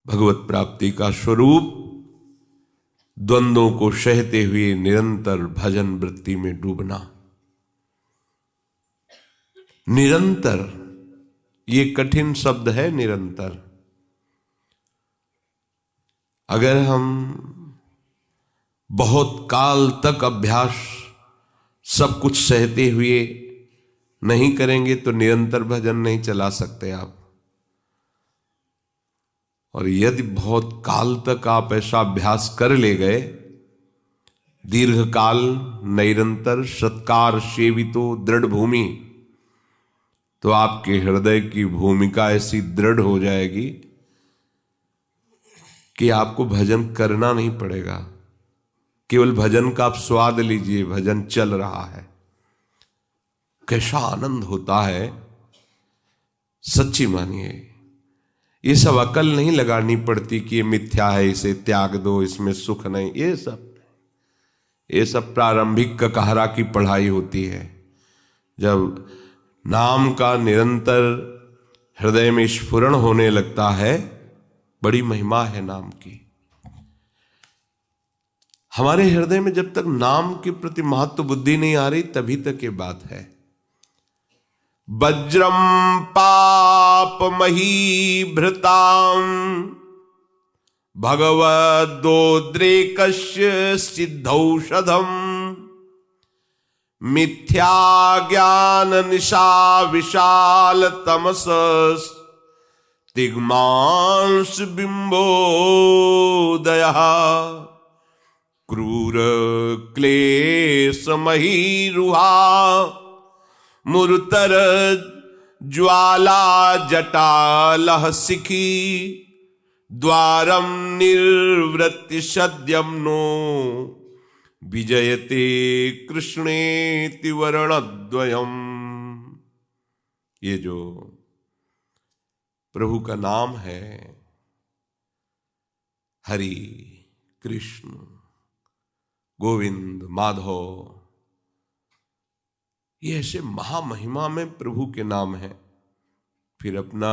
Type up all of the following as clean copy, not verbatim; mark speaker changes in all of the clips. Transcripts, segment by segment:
Speaker 1: भगवत प्राप्ति का स्वरूप द्वंद्वों को सहते हुए निरंतर भजन वृत्ति में डूबना। निरंतर, ये कठिन शब्द है निरंतर। अगर हम बहुत काल तक अभ्यास सब कुछ सहते हुए नहीं करेंगे तो निरंतर भजन नहीं चला सकते आप। और यदि बहुत काल तक आप ऐसा अभ्यास कर ले गए, दीर्घ काल निरंतर सत्कार सेवितो दृढ़ भूमि, तो आपके हृदय की भूमिका ऐसी दृढ़ हो जाएगी कि आपको भजन करना नहीं पड़ेगा। केवल भजन का आप स्वाद लीजिए, भजन चल रहा है, कैसा आनंद होता है। सच्ची मानिए, ये सब अकल नहीं लगानी पड़ती कि ये मिथ्या है, इसे त्याग दो, इसमें सुख नहीं। ये सब प्रारंभिक ककहरा की पढ़ाई होती है। जब नाम का निरंतर हृदय में स्फुरण होने लगता है, बड़ी महिमा है नाम की। हमारे हृदय में जब तक नाम के प्रति महत्व बुद्धि नहीं आ रही, तभी तक ये बात है। वज्रम पाप महीभृतां भगवदोद्रेकस्य सिद्धौषधम् मिथ्या ज्ञान निशा विशाल तमस तिग्मांस बिंबोदयः क्रूर क्लेश महीरुहा मुरुतर ज्वाला जटालह शिखी द्वारम निर्वृत्ति सद्यम नो विजयते कृष्णेति वर्णद्वयम्। ये जो प्रभु का नाम है, हरि कृष्ण गोविंद माधव, ये ऐसे महामहिमा में प्रभु के नाम है। फिर अपना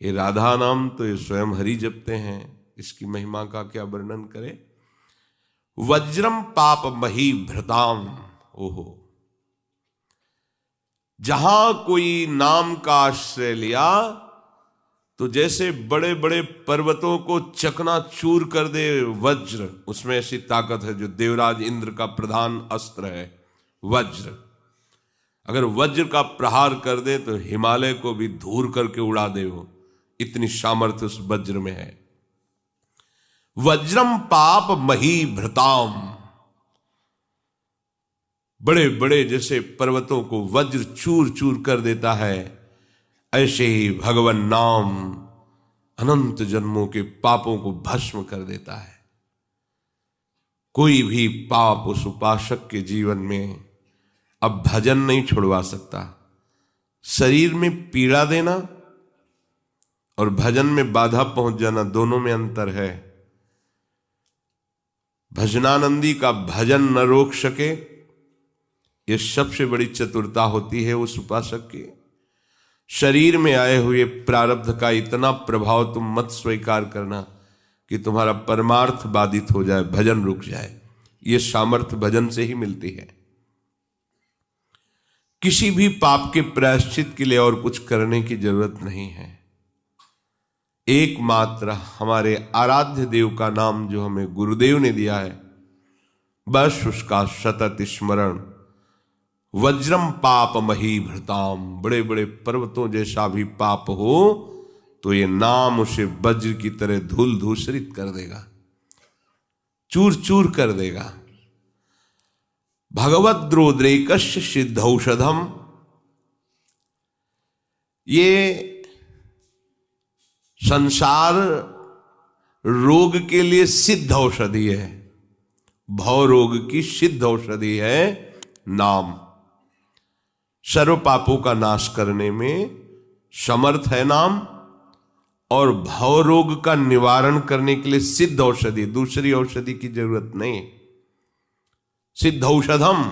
Speaker 1: ये राधा नाम तो ये स्वयं हरि जपते हैं, इसकी महिमा का क्या वर्णन करें। वज्रम पाप मही भृताम, ओहो, जहां कोई नाम का आश्रय लिया तो जैसे बड़े बड़े पर्वतों को चकनाचूर कर दे वज्र, उसमें ऐसी ताकत है। जो देवराज इंद्र का प्रधान अस्त्र है वज्र, अगर वज्र का प्रहार कर दे तो हिमालय को भी धूर करके उड़ा दे, वो इतनी सामर्थ्य उस वज्र में है। वज्रम पाप मही भृताम, बड़े बड़े जैसे पर्वतों को वज्र चूर चूर कर देता है, ऐसे ही भगवान नाम अनंत जन्मों के पापों को भस्म कर देता है। कोई भी पाप उस उपासक के जीवन में अब भजन नहीं छुड़वा सकता। शरीर में पीड़ा देना और भजन में बाधा पहुंच जाना, दोनों में अंतर है। भजनानंदी का भजन न रोक सके, यह सबसे बड़ी चतुरता होती है उस उपासक की। शरीर में आए हुए प्रारब्ध का इतना प्रभाव तुम मत स्वीकार करना कि तुम्हारा परमार्थ बाधित हो जाए, भजन रुक जाए। यह सामर्थ्य भजन से ही मिलती है। किसी भी पाप के प्रायश्चित के लिए और कुछ करने की जरूरत नहीं है। एकमात्र हमारे आराध्य देव का नाम जो हमें गुरुदेव ने दिया है, बस उसका सतत स्मरण। वज्रम पाप मही भृताम, बड़े बड़े पर्वतों जैसा भी पाप हो तो ये नाम उसे वज्र की तरह धूल धूसरित कर देगा, चूर चूर कर देगा। भगवद्रोद्रेकस्य सिद्धौषधम, ये संसार रोग के लिए सिद्ध औषधि है, भव रोग की सिद्ध औषधि है नाम। सर्व पापों का नाश करने में समर्थ है नाम, और भव रोग का निवारण करने के लिए सिद्ध औषधि, दूसरी औषधि की जरूरत नहीं। सिद्ध औषधम,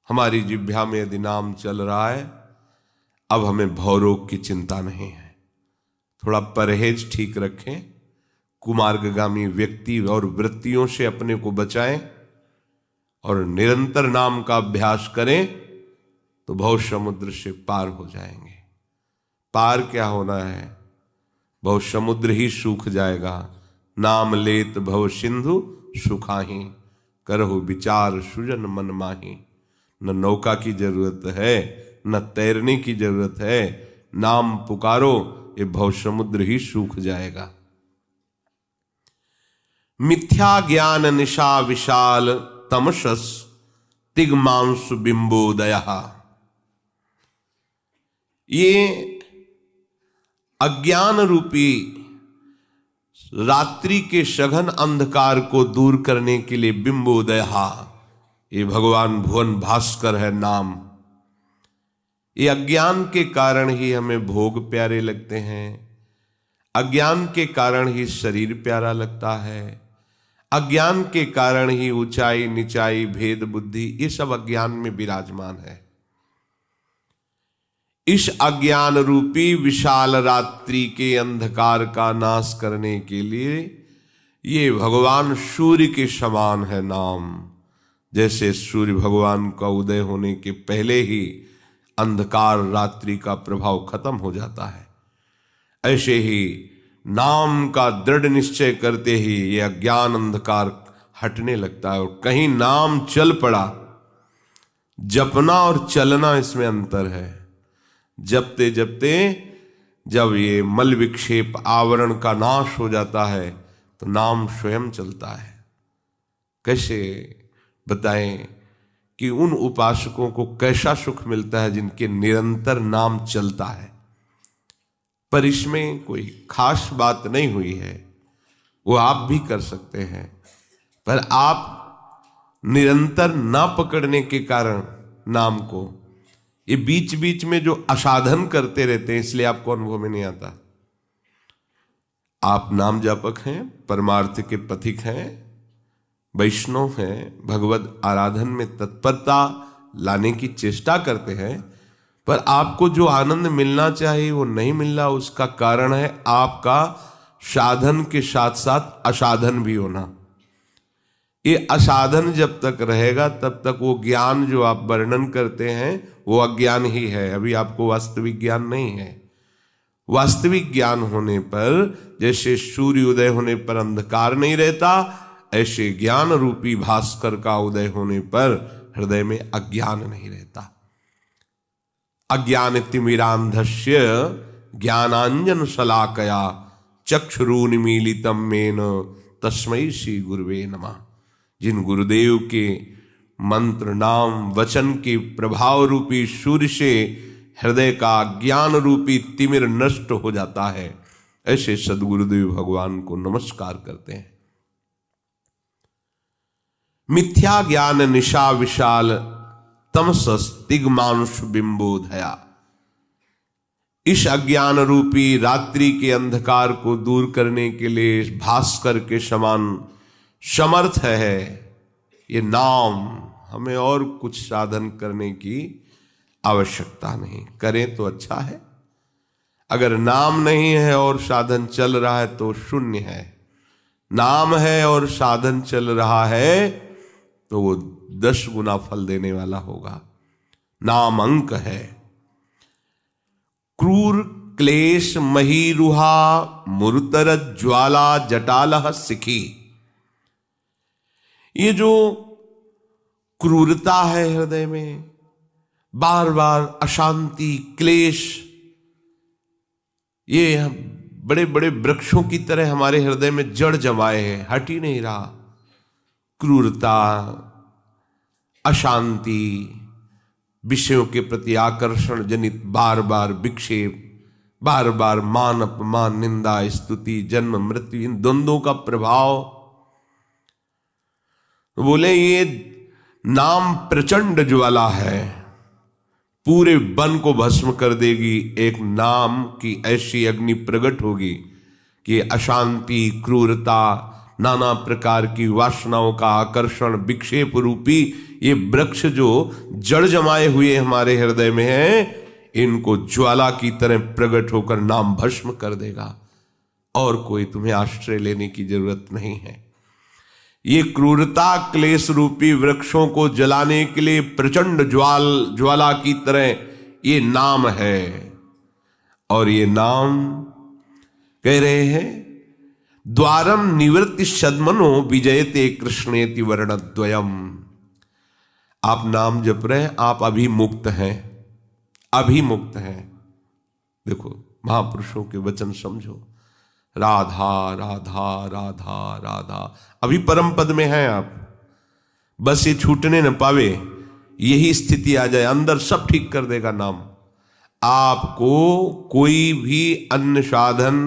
Speaker 1: हमारी जिह्वा में यदि नाम चल रहा है, अब हमें भव रोग की चिंता नहीं है। थोड़ा परहेज ठीक रखें, कुमार्गगामी व्यक्ति और वृत्तियों से अपने को बचाएं और निरंतर नाम का अभ्यास करें तो भव समुद्र से पार हो जाएंगे। पार क्या होना है? भव समुद्र ही सूख जाएगा। नाम लेत भव सिंधु सुखाही, करहु विचार सुजन मन माही। न नौका की जरूरत है, न तैरने की जरूरत है, नाम पुकारो, ये भव समुद्र ही सूख जाएगा। मिथ्या ज्ञान निशा विशाल, तमसस तिग्मांसु बिंबोदयः। ये अज्ञान रूपी रात्रि के सघन अंधकार को दूर करने के लिए बिंबोदयः, ये भगवान भुवन भास्कर है नाम। ये अज्ञान के कारण ही हमें भोग प्यारे लगते हैं, अज्ञान के कारण ही शरीर प्यारा लगता है, अज्ञान के कारण ही ऊंचाई नीचाई भेद बुद्धि ये सब अज्ञान में विराजमान है। इस अज्ञान रूपी विशाल रात्रि के अंधकार का नाश करने के लिए ये भगवान सूर्य के समान है नाम। जैसे सूर्य भगवान का उदय होने के पहले ही अंधकार रात्रि का प्रभाव खत्म हो जाता है, ऐसे ही नाम का दृढ़ निश्चय करते ही ये अज्ञान अंधकार हटने लगता है। और कहीं नाम चल पड़ा, जपना और चलना इसमें अंतर है। जपते जपते जब ये मल विक्षेप आवरण का नाश हो जाता है तो नाम स्वयं चलता है। कैसे बताएं कि उन उपासकों को कैसा सुख मिलता है जिनके निरंतर नाम चलता है। पर इसमें कोई खास बात नहीं हुई है, वो आप भी कर सकते हैं, पर आप निरंतर ना पकड़ने के कारण नाम को, ये बीच बीच में जो असाधन करते रहते हैं इसलिए आपको अनुभव में नहीं आता। आप नाम जापक हैं, परमार्थ के पथिक हैं, वैष्णव हैं, भगवत आराधन में तत्परता लाने की चेष्टा करते हैं, पर आपको जो आनंद मिलना चाहिए वो नहीं मिल रहा। उसका कारण है आपका साधन के साथ साथ असाधन भी होना। ये असाधन जब तक रहेगा तब तक वो ज्ञान जो आप वर्णन करते हैं वो अज्ञान ही है, अभी आपको वास्तविक ज्ञान नहीं है। वास्तविक ज्ञान होने पर जैसे सूर्य उदय होने पर अंधकार नहीं रहता, ऐसे ज्ञान रूपी भास्कर का उदय होने पर हृदय में अज्ञान नहीं रहता। अज्ञान तिमिरांधस्य ज्ञानांजन शलाकया चक्षुरुन्मीलितं मेन तस्मै श्री गुरुवे नमः। जिन गुरुदेव के मंत्र नाम वचन के प्रभाव रूपी सूर्य से हृदय का ज्ञान रूपी तिमिर नष्ट हो जाता है, ऐसे सदगुरुदेव भगवान को नमस्कार करते हैं। मिथ्या ज्ञान निशा विशाल, तमसस तिग्मांश बिंबोधया। इस अज्ञान रूपी रात्रि के अंधकार को दूर करने के लिए भास्कर के समान समर्थ है ये नाम। हमें और कुछ साधन करने की आवश्यकता नहीं, करें तो अच्छा है। अगर नाम नहीं है और साधन चल रहा है तो शून्य है। नाम है और साधन चल रहा है तो वो 10 गुना फल देने वाला होगा। नाम अंक है। क्रूर क्लेश महीरुहा मुरुतर ज्वाला जटालह सिखी। ये जो क्रूरता है हृदय में, बार बार अशांति क्लेश, ये बड़े बड़े वृक्षों की तरह हमारे हृदय में जड़ जमाए हैं, हट ही नहीं रहा। क्रूरता, अशांति, विषयों के प्रति आकर्षण जनित बार बार विक्षेप, बार बार मान अपमान निंदा स्तुति जन्म मृत्यु, इन द्वंद्वों का प्रभाव। बोले ये नाम प्रचंड ज्वाला है, पूरे वन को भस्म कर देगी। एक नाम की ऐसी अग्नि प्रकट होगी कि अशांति, क्रूरता, नाना प्रकार की वासनाओं का आकर्षण, विक्षेप रूपी ये वृक्ष जो जड़ जमाए हुए हमारे हृदय में है, इनको ज्वाला की तरह प्रकट होकर नाम भस्म कर देगा और कोई तुम्हें आश्रय लेने की जरूरत नहीं है। ये क्रूरता क्लेश रूपी वृक्षों को जलाने के लिए प्रचंड ज्वाला की तरह ये नाम है। और ये नाम कह रहे हैं द्वारम निवृत्ति सद्मनो विजयते कृष्णेति वर्णद्वयम। आप नाम जप रहे हैं, आप अभी मुक्त हैं, अभी मुक्त हैं। देखो महापुरुषों के वचन समझो, राधा राधा राधा राधा, अभी परम पद में हैं आप, बस ये छूटने न पावे, यही स्थिति आ जाए, अंदर सब ठीक कर देगा नाम। आपको कोई भी अन्य साधन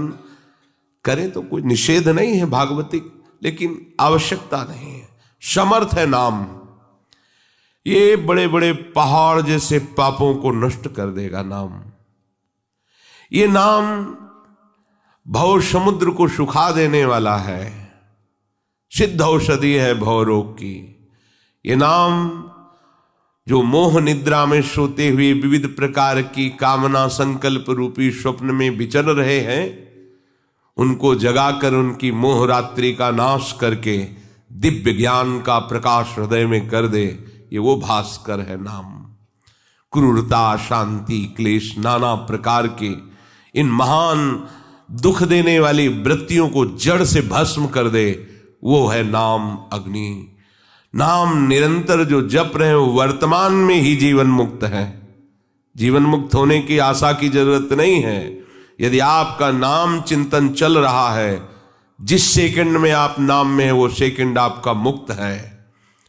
Speaker 1: करें तो कोई निषेध नहीं है भागवतिक, लेकिन आवश्यकता नहीं है, समर्थ है नाम। ये बड़े बड़े पहाड़ जैसे पापों को नष्ट कर देगा नाम। ये नाम भव समुद्र को सुखा देने वाला है, सिद्ध औषधि है भव रोग की। ये नाम जो मोह निद्रा में सोते हुए विविध प्रकार की कामना संकल्प रूपी स्वप्न में विचर रहे हैं, उनको जगाकर उनकी मोह रात्रि का नाश करके दिव्य ज्ञान का प्रकाश हृदय में कर दे, ये वो भास्कर है नाम। क्रूरता, शांति, क्लेश, नाना प्रकार के इन महान दुख देने वाली वृत्तियों को जड़ से भस्म कर दे, वो है नाम अग्नि। नाम निरंतर जो जप रहे हो, वर्तमान में ही जीवन मुक्त है। जीवन मुक्त होने की आशा की जरूरत नहीं है। यदि आपका नाम चिंतन चल रहा है, जिस सेकंड में आप नाम में है वो सेकंड आपका मुक्त है।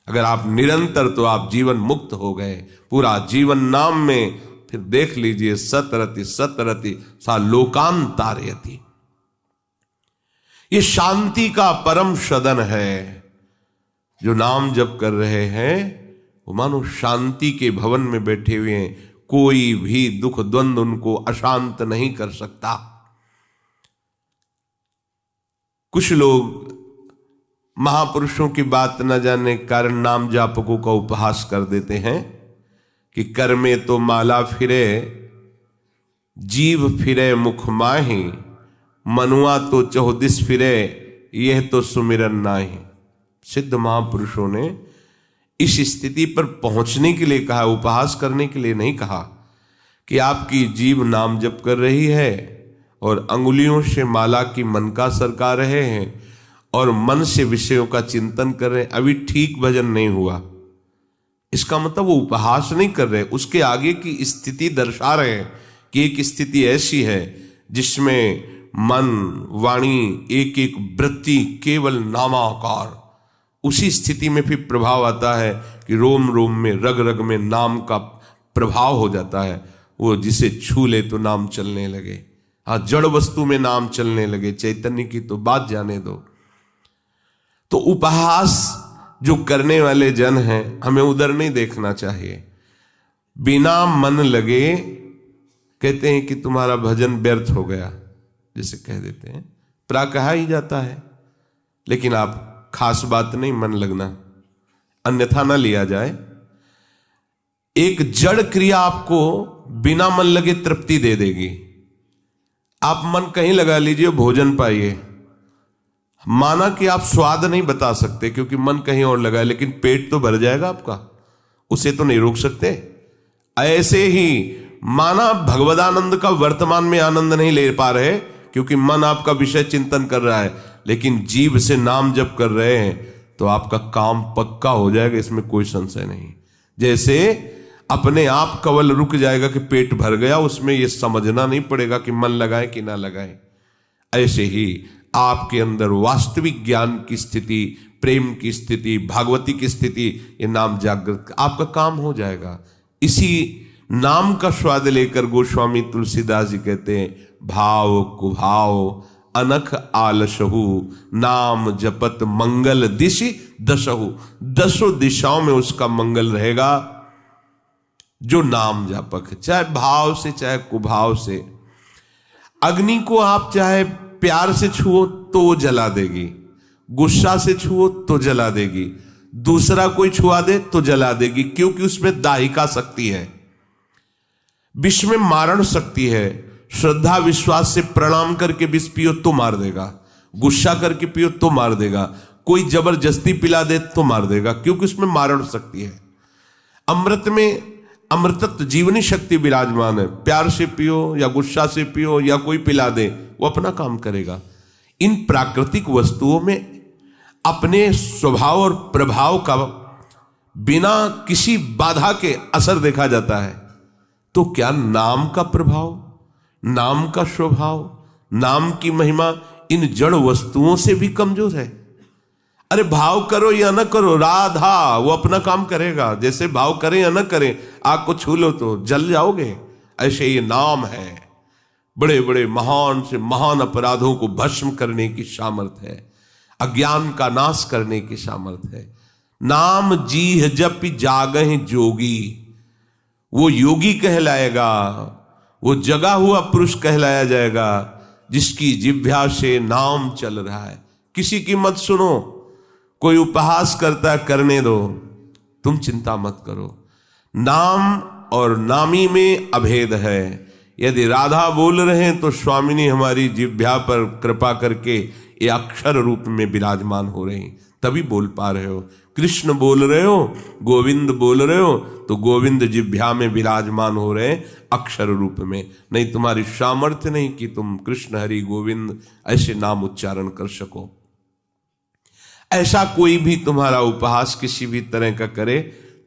Speaker 1: अगर आप निरंतर, तो आप जीवन मुक्त हो गए, पूरा जीवन नाम में। फिर देख लीजिए, सतरति सतरति सा लोकान तारयति। ये शांति का परम सदन है। जो नाम जप कर रहे हैं वो मानो शांति के भवन में बैठे हुए हैं, कोई भी दुख द्वंद उनको अशांत नहीं कर सकता। कुछ लोग महापुरुषों की बात न जाने के कारण नाम जापकों का उपहास कर देते हैं कि कर में तो माला फिरे, जीव फिरे मुख माही, मनुआ तो चौदिस फिरे, यह तो सुमिरन नाही। सिद्ध महापुरुषों ने इस स्थिति पर पहुंचने के लिए कहा, उपहास करने के लिए नहीं कहा कि आपकी जीभ नाम जप कर रही है और अंगुलियों से माला की मन का सरका रहे हैं और मन से विषयों का चिंतन कर रहे हैं, अभी ठीक भजन नहीं हुआ। इसका मतलब वो उपहास नहीं कर रहे, उसके आगे की स्थिति दर्शा रहे हैं कि एक स्थिति ऐसी है जिसमें मन वाणी एक एक वृत्ति केवल नामाकार, उसी स्थिति में फिर प्रभाव आता है कि रोम रोम में रग रग में नाम का प्रभाव हो जाता है। वो जिसे छू ले तो नाम चलने लगे। हाँ, जड़ वस्तु में नाम चलने लगे, चैतन्य की तो बात जाने दो। तो उपहास जो करने वाले जन हैं, हमें उधर नहीं देखना चाहिए। बिना मन लगे कहते हैं कि तुम्हारा भजन व्यर्थ हो गया, जैसे कह देते हैं, कहा ही जाता है। लेकिन आप खास बात नहीं मन लगना, अन्यथा ना लिया जाए। एक जड़ क्रिया आपको बिना मन लगे तृप्ति दे देगी। आप मन कहीं लगा लीजिए, भोजन पाइए, माना कि आप स्वाद नहीं बता सकते क्योंकि मन कहीं और लगा है, लेकिन पेट तो भर जाएगा आपका, उसे तो नहीं रोक सकते। ऐसे ही माना भगवदानंद का वर्तमान में आनंद नहीं ले पा रहे क्योंकि मन आपका विषय चिंतन कर रहा है, लेकिन जीभ से नाम जप कर रहे हैं, तो आपका काम पक्का हो जाएगा, इसमें कोई संशय नहीं। जैसे अपने आप कवल रुक जाएगा कि पेट भर गया, उसमें यह समझना नहीं पड़ेगा कि मन लगाए कि ना लगाए। ऐसे ही आपके अंदर वास्तविक ज्ञान की स्थिति, प्रेम की स्थिति, भागवती की स्थिति, ये नाम जागृत, आपका काम हो जाएगा। इसी नाम का स्वाद लेकर गोस्वामी तुलसीदास जी कहते हैं, भाव कुभाव अनख आलसहु, नाम जपत मंगल दिशि दशहु। दसों दिशाओं में उसका मंगल रहेगा जो नाम जापक है, चाहे भाव से चाहे कुभाव से। अग्नि को आप चाहे प्यार से छुओ तो वो जला देगी, गुस्सा से छुओ तो जला देगी, दूसरा कोई छुआ दे तो जला देगी, क्योंकि उसमें दाहिका शक्ति है। विष में मारण शक्ति है। श्रद्धा विश्वास से प्रणाम करके विष पियो तो मार देगा, गुस्सा करके पियो तो मार देगा, कोई जबरदस्ती पिला दे तो मार देगा, क्योंकि उसमें मारण शक्ति है। अमृत में अमृतत्व जीवनी शक्ति विराजमान है। प्यार से पियो या गुस्सा से पियो या कोई पिला दे, वो अपना काम करेगा। इन प्राकृतिक वस्तुओं में अपने स्वभाव और प्रभाव का बिना किसी बाधा के असर देखा जाता है। तो क्या नाम का प्रभाव, नाम का स्वभाव, नाम की महिमा इन जड़ वस्तुओं से भी कमजोर है? अरे भाव करो या न करो, राधा वो अपना काम करेगा। जैसे भाव करें या न करें, आग को छू लो तो जल जाओगे, ऐसे ये नाम है। बड़े बड़े महान से महान अपराधों को भस्म करने की सामर्थ्य है, अज्ञान का नाश करने की सामर्थ्य है। नाम जीह जप जागहि जोगी, वो योगी कहलाएगा, वो जगा हुआ पुरुष कहलाया जाएगा जिसकी जिह्वा से नाम चल रहा है। किसी की मत सुनो, कोई उपहास करता है करने दो, तुम चिंता मत करो। नाम और नामी में अभेद है। यदि राधा बोल रहे हैं तो स्वामिनी हमारी जिह्वा पर कृपा करके ये अक्षर रूप में विराजमान हो रहे हैं, तभी बोल पा रहे हो। कृष्ण बोल रहे हो, गोविंद बोल रहे हो, तो गोविंद जिह्वा में विराजमान हो रहे हैं अक्षर रूप में। नहीं तुम्हारी सामर्थ्य नहीं कि तुम कृष्ण हरि गोविंद ऐसे नाम उच्चारण कर सको। ऐसा कोई भी तुम्हारा उपहास किसी भी तरह का करे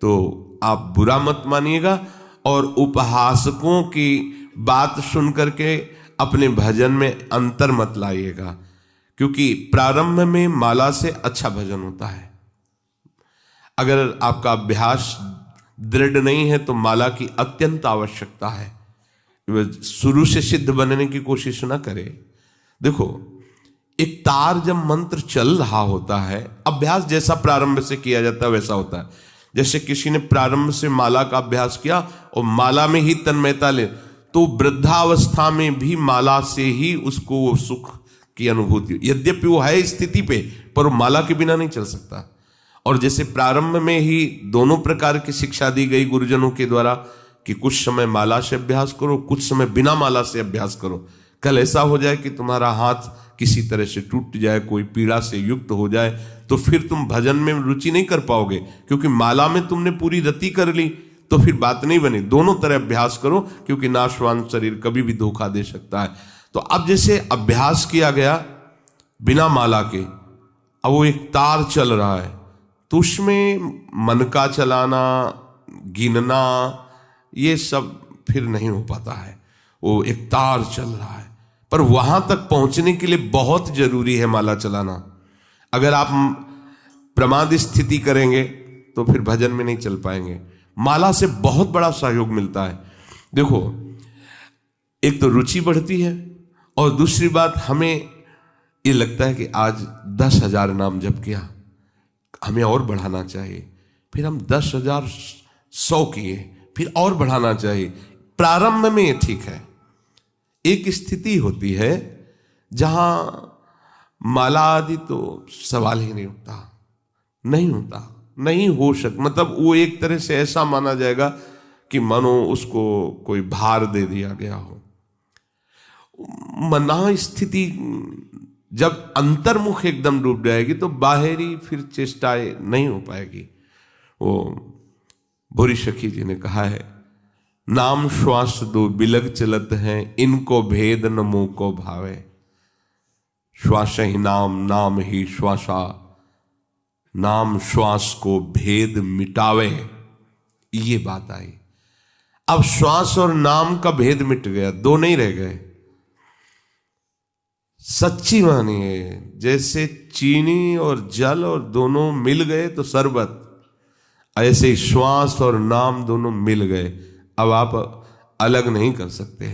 Speaker 1: तो आप बुरा मत मानिएगा, और उपहासकों की बात सुन करके अपने भजन में अंतर मत लाइएगा, क्योंकि प्रारंभ में माला से अच्छा भजन होता है। अगर आपका अभ्यास दृढ़ नहीं है तो माला की अत्यंत आवश्यकता है। शुरू से सिद्ध बनने की कोशिश ना करें। देखो, एक तार जब मंत्र चल रहा होता है, अभ्यास जैसा प्रारंभ से किया जाता है वैसा होता है। जैसे किसी ने प्रारंभ से माला का अभ्यास किया और माला में ही तन्मयता ले, तो वृद्धावस्था में भी माला से ही उसको वो सुख की अनुभूति, यद्यपि वो है स्थिति पे, पर वो माला के बिना नहीं चल सकता। और जैसे प्रारंभ में ही दोनों प्रकार की शिक्षा दी गई गुरुजनों के द्वारा कि कुछ समय माला से अभ्यास करो, कुछ समय बिना माला से अभ्यास करो। कल ऐसा हो जाए कि तुम्हारा हाथ किसी तरह से टूट जाए, कोई पीड़ा से युक्त हो जाए, तो फिर तुम भजन में रुचि नहीं कर पाओगे, क्योंकि माला में तुमने पूरी रति कर ली, तो फिर बात नहीं बनी। दोनों तरह अभ्यास करो, क्योंकि नाशवान शरीर कभी भी धोखा दे सकता है। तो अब जैसे अभ्यास किया गया बिना माला के, अब वो एक तार चल रहा है, तो उसमें मन का चलाना, गिनना, ये सब फिर नहीं हो पाता है। वो एक तार चल रहा है, पर वहां तक पहुंचने के लिए बहुत जरूरी है माला चलाना। अगर आप प्रमाद स्थिति करेंगे तो फिर भजन में नहीं चल पाएंगे। माला से बहुत बड़ा सहयोग मिलता है। देखो, एक तो रुचि बढ़ती है, और दूसरी बात हमें ये लगता है कि आज 10,000 नाम जप किया, हमें और बढ़ाना चाहिए। फिर हम 10,000 100 किए, फिर और बढ़ाना चाहिए। प्रारंभ में ये ठीक है। एक स्थिति होती है जहां माला आदि तो सवाल ही नहीं उठता, नहीं होता, नहीं हो सकता। मतलब वो एक तरह से ऐसा माना जाएगा कि मानो उसको कोई भार दे दिया गया हो। मना स्थिति जब अंतर्मुख एकदम डूब जाएगी तो बाहरी फिर चेष्टाएं नहीं हो पाएगी। वो भूरी सखी जी ने कहा है, नाम श्वास दो बिलग चलत हैं, इनको भेद न मुंह को भावे। श्वास ही नाम, नाम ही श्वासा, नाम श्वास को भेद मिटावे। ये बात आई। अब श्वास और नाम का भेद मिट गया, दो नहीं रह गए। सच्ची मानिए, जैसे चीनी और जल और दोनों मिल गए तो शरबत, ऐसे श्वास और नाम दोनों मिल गए। अब आप अलग नहीं कर सकते।